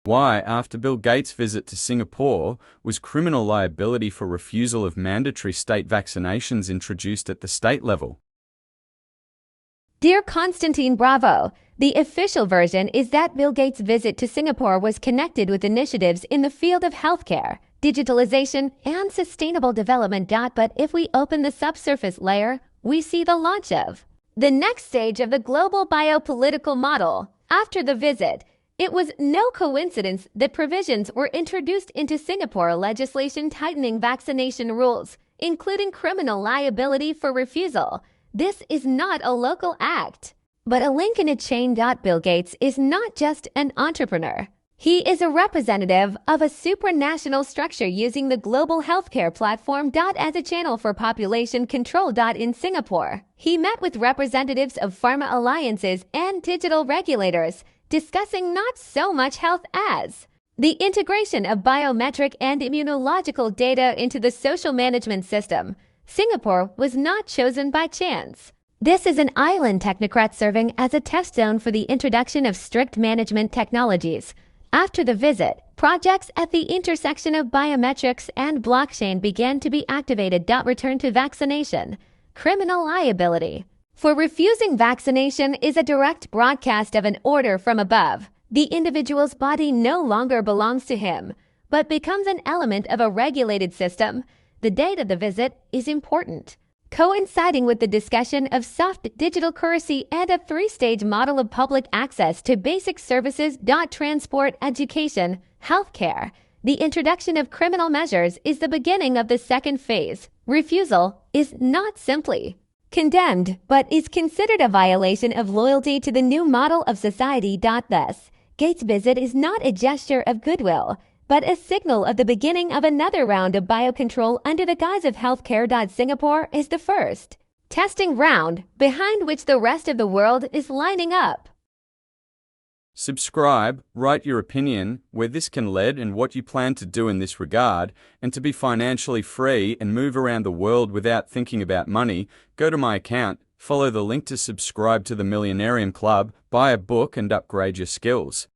Why, after Bill Gates' visit to Singapore, was criminal liability for refusal of mandatory state vaccinations introduced at the state level? Dear Constantine Bravo, the official version is that Bill Gates' visit to Singapore was connected with initiatives in the field of healthcare, digitalization, and sustainable development. But if we open the subsurface layer, we see the launch of the next stage of the global biopolitical model. After the visit, it was no coincidence that provisions were introduced into Singapore legislation tightening vaccination rules, including criminal liability for refusal. This is not a local act, but a link in a chain. Bill Gates is not just an entrepreneur. He is a representative of a supranational structure using the global healthcare platform as a channel for population control. In Singapore, he met with representatives of pharma alliances and digital regulators, discussing not so much health as the integration of biometric and immunological data into the social management system. Singapore was not chosen by chance. This is an island technocrat serving as a test zone for the introduction of strict management technologies. After the visit, projects at the intersection of biometrics and blockchain began to be activated. Return to vaccination. Criminal liability for refusing vaccination is a direct broadcast of an order from above. The individual's body no longer belongs to him, but becomes an element of a regulated system. The date of the visit is important, coinciding with the discussion of soft digital currency and a three-stage model of public access to basic services. Transport, education, healthcare. The introduction of criminal measures is the beginning of the second phase. Refusal is not simply condemned, but is considered a violation of loyalty to the new model of society. Thus, Gates' visit is not a gesture of goodwill, but a signal of the beginning of another round of biocontrol under the guise of healthcare. Singapore is the first testing round behind which the rest of the world is lining up. Subscribe, write your opinion, where this can lead and what you plan to do in this regard, and to be financially free and move around the world without thinking about money, go to my account, follow the link to subscribe to the Millionarium Club, buy a book and upgrade your skills.